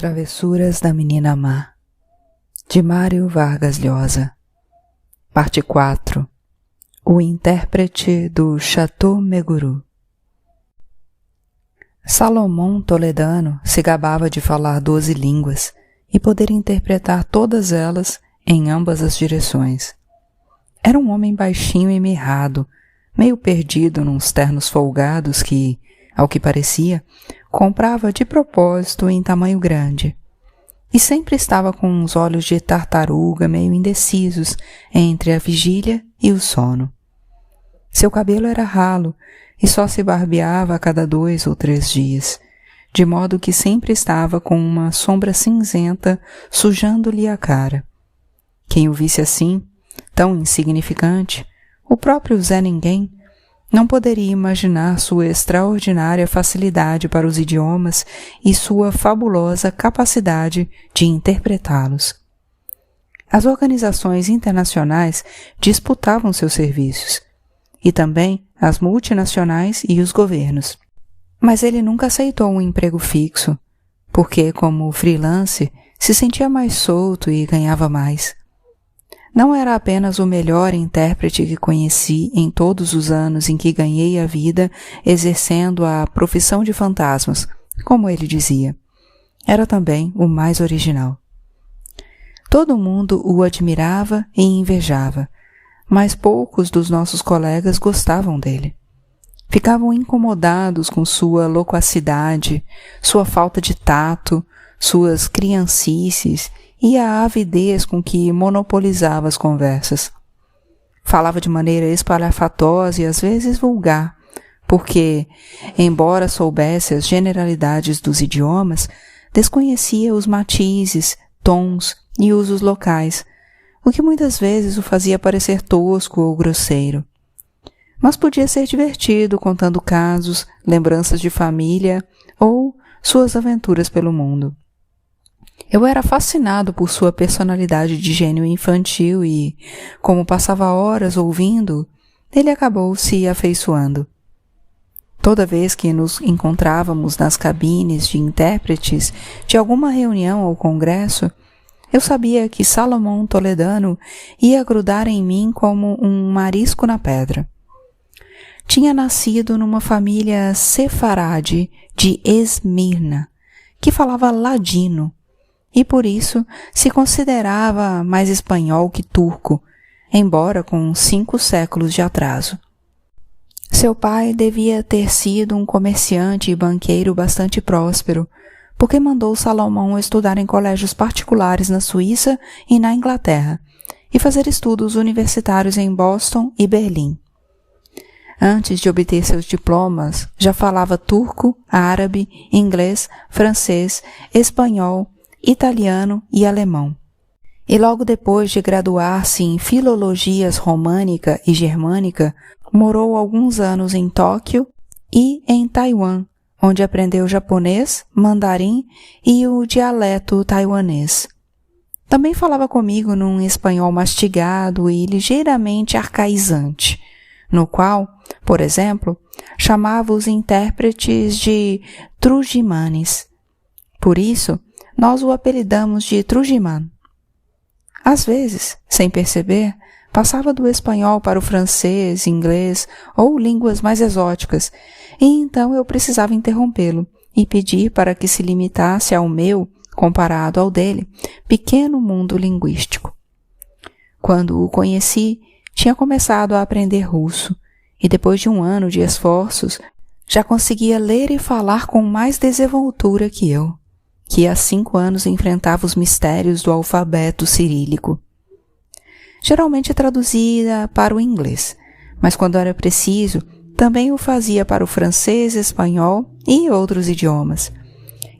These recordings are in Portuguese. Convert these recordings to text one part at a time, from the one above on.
Travessuras da Menina Má, de Mário Vargas Llosa. Parte 4. O intérprete do Chateau Meguru. Salomão Toledano se gabava de falar 12 línguas e poder interpretar todas elas em ambas as direções. Era um homem baixinho e mirrado, meio perdido nos ternos folgados que, ao que parecia, comprava de propósito em tamanho grande. E sempre estava com uns olhos de tartaruga meio indecisos entre a vigília e o sono. Seu cabelo era ralo e só se barbeava a cada 2 ou 3 dias, de modo que sempre estava com uma sombra cinzenta sujando-lhe a cara. Quem o visse assim, tão insignificante, o próprio Zé Ninguém, não poderia imaginar sua extraordinária facilidade para os idiomas e sua fabulosa capacidade de interpretá-los. As organizações internacionais disputavam seus serviços, e também as multinacionais e os governos. Mas ele nunca aceitou um emprego fixo, porque, como freelance, se sentia mais solto e ganhava mais. Não era apenas o melhor intérprete que conheci em todos os anos em que ganhei a vida exercendo a profissão de fantasmas, como ele dizia. Era também o mais original. Todo mundo o admirava e invejava, mas poucos dos nossos colegas gostavam dele. Ficavam incomodados com sua loquacidade, sua falta de tato, suas criancices e a avidez com que monopolizava as conversas. Falava de maneira espalhafatosa e às vezes vulgar, porque, embora soubesse as generalidades dos idiomas, desconhecia os matizes, tons e usos locais, o que muitas vezes o fazia parecer tosco ou grosseiro. Mas podia ser divertido contando casos, lembranças de família ou suas aventuras pelo mundo. Eu era fascinado por sua personalidade de gênio infantil e, como passava horas ouvindo, ele acabou se afeiçoando. Toda vez que nos encontrávamos nas cabines de intérpretes de alguma reunião ou congresso, eu sabia que Salomão Toledano ia grudar em mim como um marisco na pedra. Tinha nascido numa família sefarade de Esmirna, que falava ladino, e por isso se considerava mais espanhol que turco, embora com 5 séculos de atraso. Seu pai devia ter sido um comerciante e banqueiro bastante próspero, porque mandou Salomão estudar em colégios particulares na Suíça e na Inglaterra, e fazer estudos universitários em Boston e Berlim. Antes de obter seus diplomas, já falava turco, árabe, inglês, francês, espanhol, italiano e alemão. E logo depois de graduar-se em filologias românica e germânica, morou alguns anos em Tóquio e em Taiwan, onde aprendeu japonês, mandarim e o dialeto taiwanês. Também falava comigo num espanhol mastigado e ligeiramente arcaizante, no qual, por exemplo, chamava os intérpretes de trujimanes. Por isso, nós o apelidamos de Trujiman. Às vezes, sem perceber, passava do espanhol para o francês, inglês ou línguas mais exóticas, e então eu precisava interrompê-lo e pedir para que se limitasse ao meu, comparado ao dele, pequeno mundo linguístico. Quando o conheci, tinha começado a aprender russo, e depois de 1 ano de esforços, já conseguia ler e falar com mais desenvoltura que eu, que há 5 anos enfrentava os mistérios do alfabeto cirílico. Geralmente traduzia para o inglês, mas quando era preciso, também o fazia para o francês, espanhol e outros idiomas.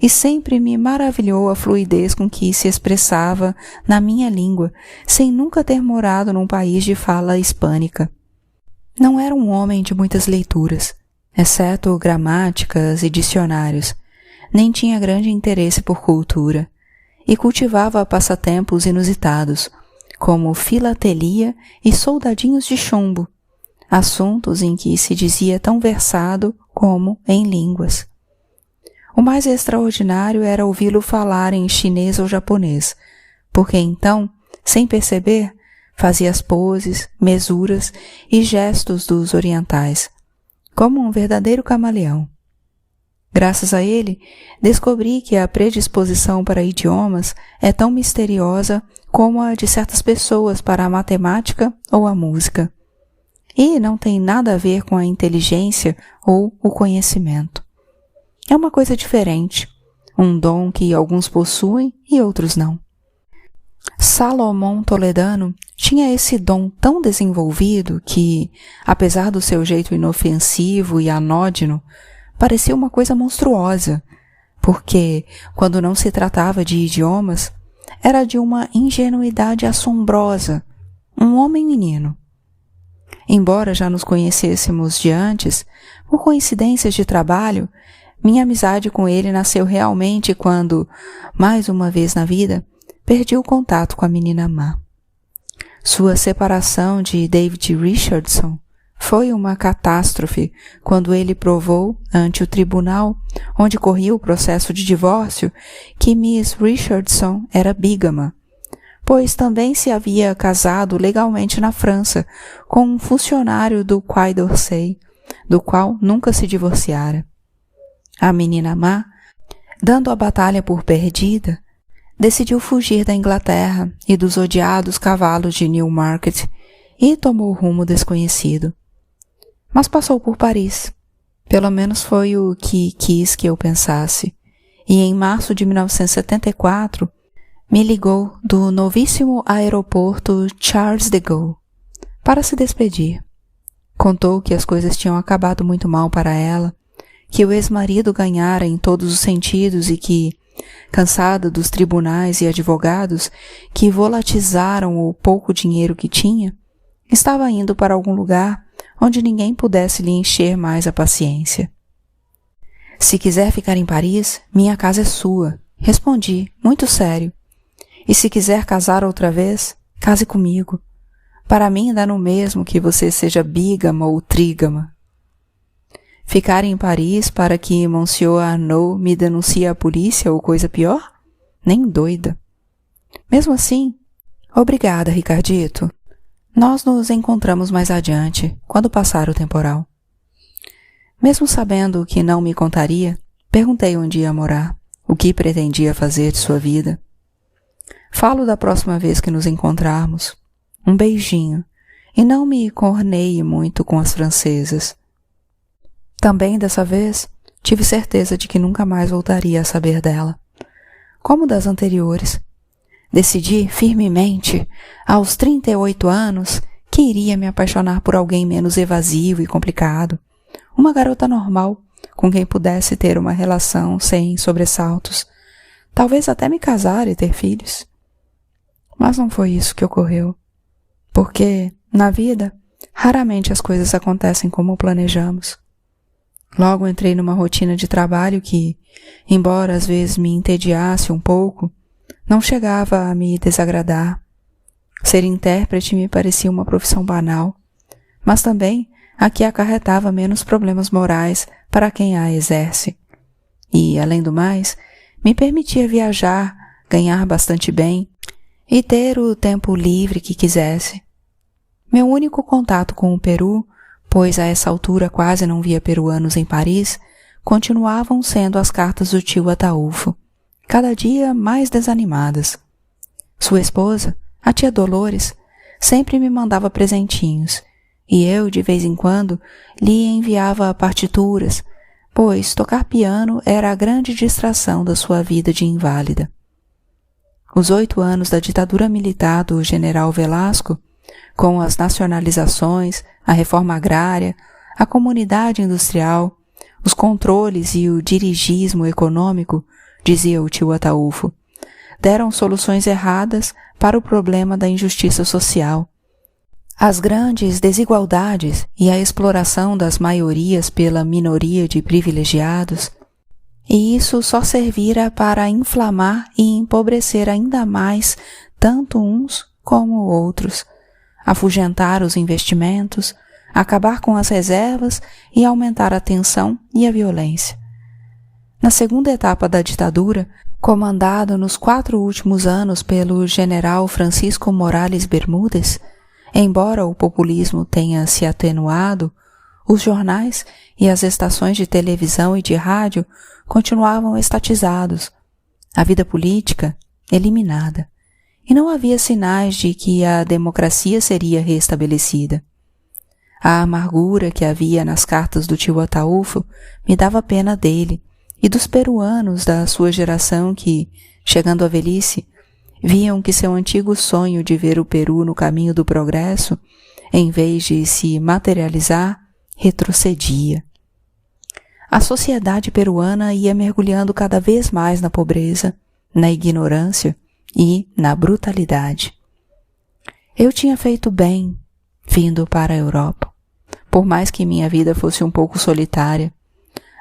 E sempre me maravilhou a fluidez com que se expressava na minha língua, sem nunca ter morado num país de fala hispânica. Não era um homem de muitas leituras, exceto gramáticas e dicionários, nem tinha grande interesse por cultura, e cultivava passatempos inusitados, como filatelia e soldadinhos de chumbo, assuntos em que se dizia tão versado como em línguas. O mais extraordinário era ouvi-lo falar em chinês ou japonês, porque então, sem perceber, fazia as poses, mesuras e gestos dos orientais, como um verdadeiro camaleão. Graças a ele, descobri que a predisposição para idiomas é tão misteriosa como a de certas pessoas para a matemática ou a música. E não tem nada a ver com a inteligência ou o conhecimento. É uma coisa diferente, um dom que alguns possuem e outros não. Salomão Toledano tinha esse dom tão desenvolvido que, apesar do seu jeito inofensivo e anódino, parecia uma coisa monstruosa, porque, quando não se tratava de idiomas, era de uma ingenuidade assombrosa, um homem-menino. Embora já nos conhecêssemos de antes, por coincidências de trabalho, minha amizade com ele nasceu realmente quando, mais uma vez na vida, perdi o contato com a menina má. Sua separação de David Richardson foi uma catástrofe quando ele provou, ante o tribunal onde corria o processo de divórcio, que Miss Richardson era bígama, pois também se havia casado legalmente na França com um funcionário do Quai d'Orsay, do qual nunca se divorciara. A menina má, dando a batalha por perdida, decidiu fugir da Inglaterra e dos odiados cavalos de Newmarket e tomou rumo desconhecido. Mas passou por Paris. Pelo menos foi o que quis que eu pensasse. E em março de 1974, me ligou do novíssimo aeroporto Charles de Gaulle para se despedir. Contou que as coisas tinham acabado muito mal para ela, que o ex-marido ganhara em todos os sentidos e que, cansada dos tribunais e advogados que volatizaram o pouco dinheiro que tinha, estava indo para algum lugar onde ninguém pudesse lhe encher mais a paciência. Se quiser ficar em Paris, minha casa é sua, respondi, muito sério. E se quiser casar outra vez, case comigo. Para mim dá no mesmo que você seja bígama ou trígama. Ficar em Paris para que Monsieur Arnaud me denuncie à polícia ou coisa pior? Nem doida. Mesmo assim, obrigada, Ricardito. Nós nos encontramos mais adiante, quando passar o temporal. Mesmo sabendo que não me contaria, perguntei onde ia morar, o que pretendia fazer de sua vida. Falo da próxima vez que nos encontrarmos. Um beijinho, e não me corneie muito com as francesas. Também dessa vez, tive certeza de que nunca mais voltaria a saber dela. Como das anteriores. Decidi firmemente, aos 38 anos, que iria me apaixonar por alguém menos evasivo e complicado. Uma garota normal, com quem pudesse ter uma relação sem sobressaltos. Talvez até me casar e ter filhos. Mas não foi isso que ocorreu. Porque, na vida, raramente as coisas acontecem como planejamos. Logo entrei numa rotina de trabalho que, embora às vezes me entediasse um pouco, não chegava a me desagradar. Ser intérprete me parecia uma profissão banal, mas também a que acarretava menos problemas morais para quem a exerce. E, além do mais, me permitia viajar, ganhar bastante bem e ter o tempo livre que quisesse. Meu único contato com o Peru, pois a essa altura quase não via peruanos em Paris, continuavam sendo as cartas do tio Ataúfo, cada dia mais desanimadas. Sua esposa, a tia Dolores, sempre me mandava presentinhos, e eu, de vez em quando, lhe enviava partituras, pois tocar piano era a grande distração da sua vida de inválida. Os 8 anos da ditadura militar do general Velasco, com as nacionalizações, a reforma agrária, a comunidade industrial, os controles e o dirigismo econômico, dizia o tio Ataúfo, deram soluções erradas para o problema da injustiça social. As grandes desigualdades e a exploração das maiorias pela minoria de privilegiados, e isso só servira para inflamar e empobrecer ainda mais tanto uns como outros, afugentar os investimentos, acabar com as reservas e aumentar a tensão e a violência. na segunda etapa da ditadura, comandado nos 4 últimos anos pelo general Francisco Morales Bermúdez, embora o populismo tenha se atenuado, os jornais e as estações de televisão e de rádio continuavam estatizados, a vida política eliminada, e não havia sinais de que a democracia seria restabelecida. A amargura que havia nas cartas do tio Ataúfo me dava pena dele e dos peruanos da sua geração que, chegando à velhice, viam que seu antigo sonho de ver o Peru no caminho do progresso, em vez de se materializar, retrocedia. A sociedade peruana ia mergulhando cada vez mais na pobreza, na ignorância e na brutalidade. Eu tinha feito bem vindo para a Europa, por mais que minha vida fosse um pouco solitária,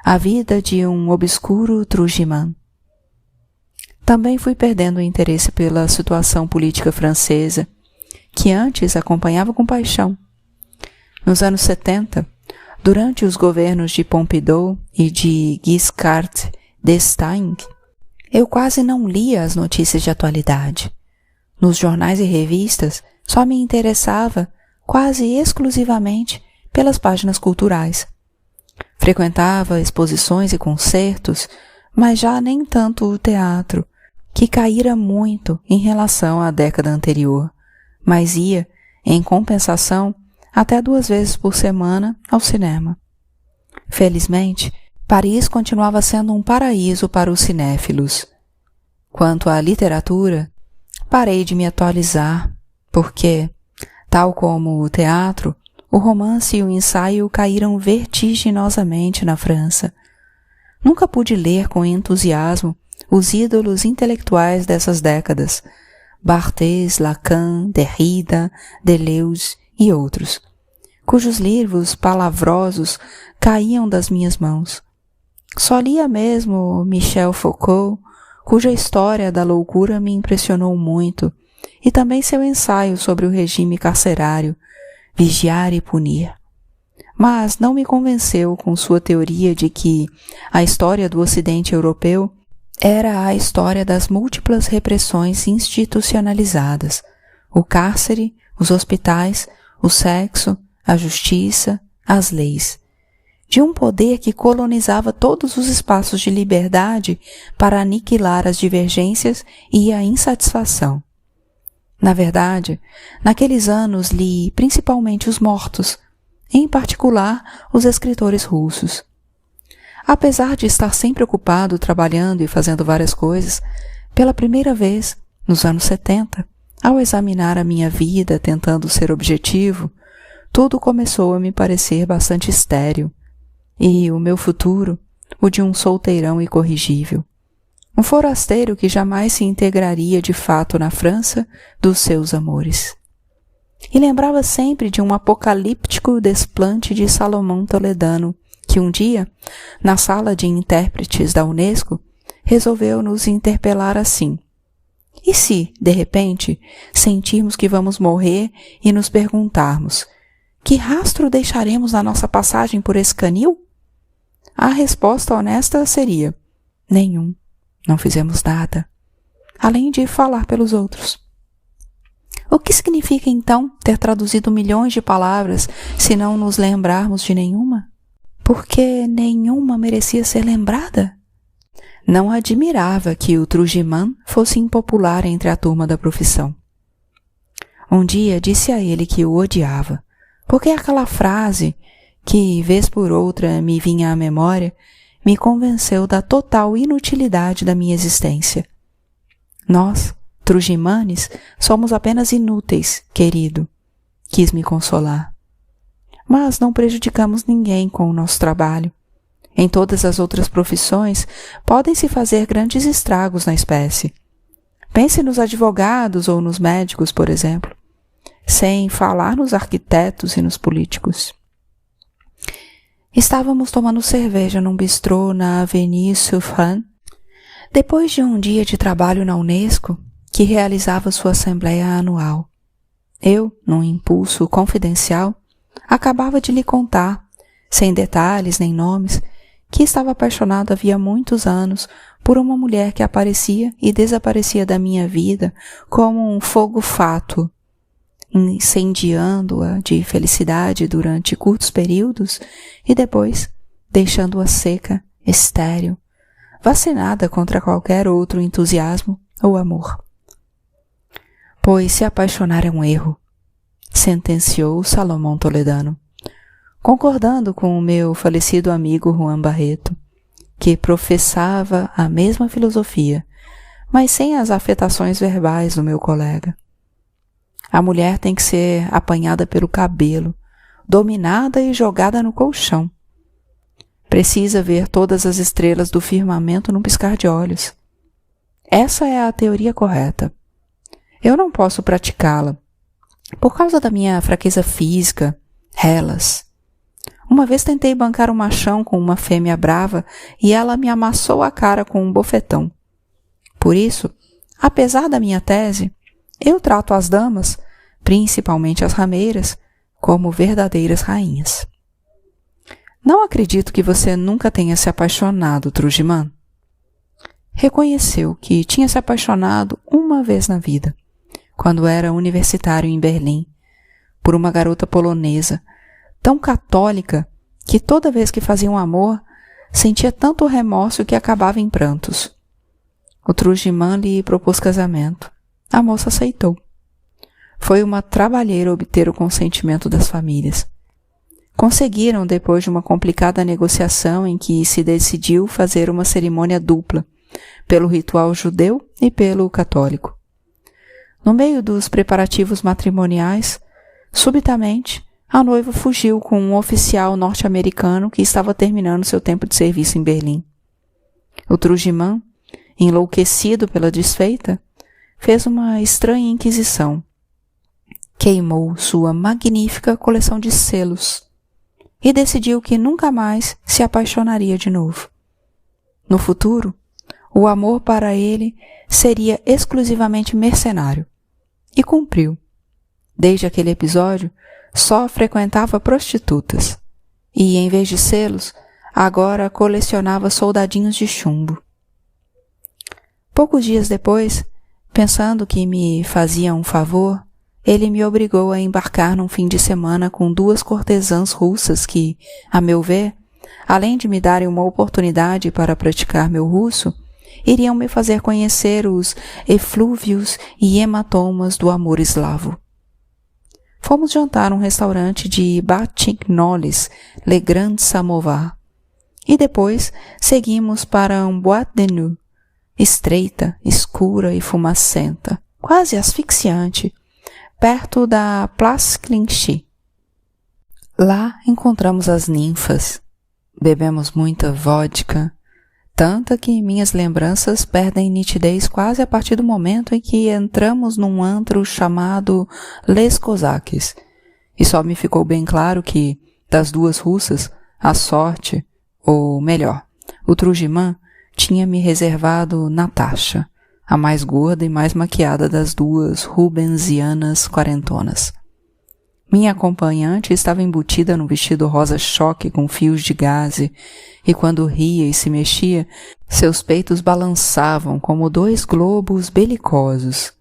a vida de um obscuro Trugiman. Também fui perdendo o interesse pela situação política francesa, que antes acompanhava com paixão. Nos anos 70, durante os governos de Pompidou e de Giscard d'Estaing, eu quase não lia as notícias de atualidade. Nos jornais e revistas, só me interessava, quase exclusivamente, pelas páginas culturais. Frequentava exposições e concertos, mas já nem tanto o teatro, que caíra muito em relação à década anterior, mas ia, em compensação, até 2 vezes por semana ao cinema. Felizmente, Paris continuava sendo um paraíso para os cinéfilos. Quanto à literatura, parei de me atualizar, porque, tal como o teatro, o romance e o ensaio caíram vertiginosamente na França. Nunca pude ler com entusiasmo os ídolos intelectuais dessas décadas, Barthes, Lacan, Derrida, Deleuze e outros, cujos livros palavrosos caíam das minhas mãos. Só lia mesmo Michel Foucault, cuja história da loucura me impressionou muito, e também seu ensaio sobre o regime carcerário, Vigiar e Punir. Mas não me convenceu com sua teoria de que a história do Ocidente europeu era a história das múltiplas repressões institucionalizadas, o cárcere, os hospitais, o sexo, a justiça, as leis, de um poder que colonizava todos os espaços de liberdade para aniquilar as divergências e a insatisfação. Na verdade, naqueles anos li principalmente os mortos, em particular os escritores russos. Apesar de estar sempre ocupado trabalhando e fazendo várias coisas, pela primeira vez, nos anos 70, ao examinar a minha vida tentando ser objetivo, tudo começou a me parecer bastante estéril, e o meu futuro, o de um solteirão incorrigível. Um forasteiro que jamais se integraria de fato na França dos seus amores. E lembrava sempre de um apocalíptico desplante de Salomão Toledano, que um dia, na sala de intérpretes da Unesco, resolveu nos interpelar assim: e se, de repente, sentirmos que vamos morrer e nos perguntarmos: que rastro deixaremos na nossa passagem por esse canil? A resposta honesta seria: nenhum. Não fizemos nada, além de falar pelos outros. O que significa, então, ter traduzido milhões de palavras se não nos lembrarmos de nenhuma? Porque nenhuma merecia ser lembrada? Não admirava que o Trugiman fosse impopular entre a turma da profissão. Um dia disse a ele que o odiava, porque aquela frase, que vez por outra me vinha à memória, me convenceu da total inutilidade da minha existência. Nós, Trugimanes, somos apenas inúteis, querido, quis me consolar. Mas não prejudicamos ninguém com o nosso trabalho. Em todas as outras profissões, podem-se fazer grandes estragos na espécie. Pense nos advogados ou nos médicos, por exemplo, sem falar nos arquitetos e nos políticos. Estávamos tomando cerveja num bistrô na Avenue Suffren, depois de um dia de trabalho na Unesco, que realizava sua assembleia anual. Eu, num impulso confidencial, acabava de lhe contar, sem detalhes nem nomes, que estava apaixonado havia muitos anos por uma mulher que aparecia e desaparecia da minha vida como um fogo fátuo, incendiando-a de felicidade durante curtos períodos e depois deixando-a seca, estéril, vacinada contra qualquer outro entusiasmo ou amor. Pois se apaixonar é um erro, sentenciou Salomão Toledano, concordando com o meu falecido amigo Juan Barreto, que professava a mesma filosofia, mas sem as afetações verbais do meu colega. A mulher tem que ser apanhada pelo cabelo, dominada e jogada no colchão. Precisa ver todas as estrelas do firmamento num piscar de olhos. Essa é a teoria correta. Eu não posso praticá-la, por causa da minha fraqueza física, relas. Uma vez tentei bancar um machão com uma fêmea brava e ela me amassou a cara com um bofetão. Por isso, apesar da minha tese, eu trato as damas, principalmente as rameiras, como verdadeiras rainhas. Não acredito que você nunca tenha se apaixonado, Trujiman. Reconheceu que tinha se apaixonado uma vez na vida, quando era universitário em Berlim, por uma garota polonesa, tão católica que toda vez que fazia um amor, sentia tanto remorso que acabava em prantos. O Trujiman lhe propôs casamento. A moça aceitou. Foi uma trabalheira obter o consentimento das famílias. Conseguiram depois de uma complicada negociação em que se decidiu fazer uma cerimônia dupla, pelo ritual judeu e pelo católico. No meio dos preparativos matrimoniais, subitamente, a noiva fugiu com um oficial norte-americano que estava terminando seu tempo de serviço em Berlim. O Trujiman, enlouquecido pela desfeita, fez uma estranha inquisição. Queimou sua magnífica coleção de selos e decidiu que nunca mais se apaixonaria de novo. No futuro, o amor para ele seria exclusivamente mercenário. E cumpriu. Desde aquele episódio, só frequentava prostitutas. E, em vez de selos, agora colecionava soldadinhos de chumbo. Poucos dias depois, pensando que me fazia um favor, ele me obrigou a embarcar num fim de semana com 2 cortesãs russas que, a meu ver, além de me darem uma oportunidade para praticar meu russo, iriam me fazer conhecer os eflúvios e hematomas do amor eslavo. Fomos jantar num restaurante de Batignolles, Le Grand Samovar, e depois seguimos para um boîte de nuit, estreita, escura e fumacenta, quase asfixiante, perto da Place Clichy. Lá encontramos as ninfas. Bebemos muita vodka, tanta que minhas lembranças perdem nitidez quase a partir do momento em que entramos num antro chamado Les Cosaques, e só me ficou bem claro que, das 2 russas, a sorte, ou melhor, o Trujiman, tinha me reservado Natasha, a mais gorda e mais maquiada das 2 rubensianas quarentonas. Minha acompanhante estava embutida num vestido rosa-choque com fios de gaze, e quando ria e se mexia, seus peitos balançavam como 2 globos belicosos.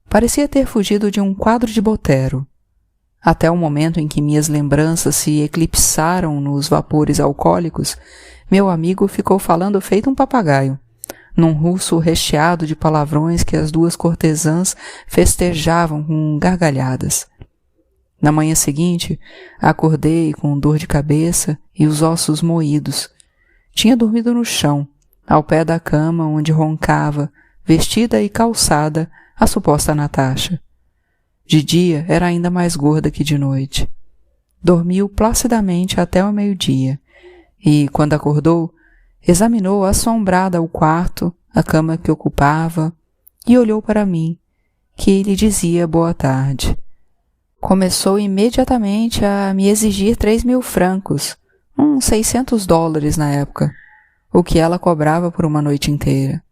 Parecia ter fugido de um quadro de Botero. Até o momento em que minhas lembranças se eclipsaram nos vapores alcoólicos, meu amigo ficou falando feito um papagaio, num russo recheado de palavrões que as 2 cortesãs festejavam com gargalhadas. Na manhã seguinte, acordei com dor de cabeça e os ossos moídos. Tinha dormido no chão, ao pé da cama onde roncava, vestida e calçada, a suposta Natasha. De dia era ainda mais gorda que de noite. Dormiu placidamente até o meio-dia e, quando acordou, examinou assombrada o quarto, a cama que ocupava e olhou para mim, que lhe dizia boa tarde. Começou imediatamente a me exigir 3.000 francos, uns $600 na época, o que ela cobrava por uma noite inteira.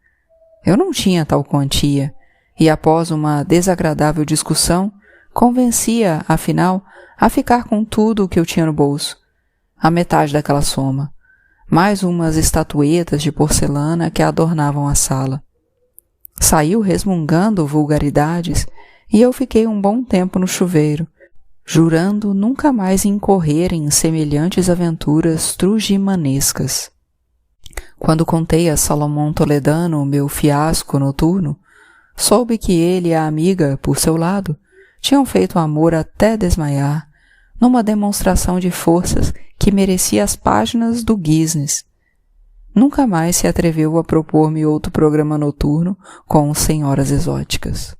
Eu não tinha tal quantia, e após uma desagradável discussão, convencia, afinal, a ficar com tudo o que eu tinha no bolso, a metade daquela soma, mais umas estatuetas de porcelana que adornavam a sala. Saiu resmungando vulgaridades e eu fiquei um bom tempo no chuveiro, jurando nunca mais incorrer em semelhantes aventuras trugimanescas. Quando contei a Salomão Toledano o meu fiasco noturno, soube que ele e a amiga, por seu lado, tinham feito amor até desmaiar, numa demonstração de forças que merecia as páginas do Guisnes. Nunca mais se atreveu a propor-me outro programa noturno com senhoras exóticas.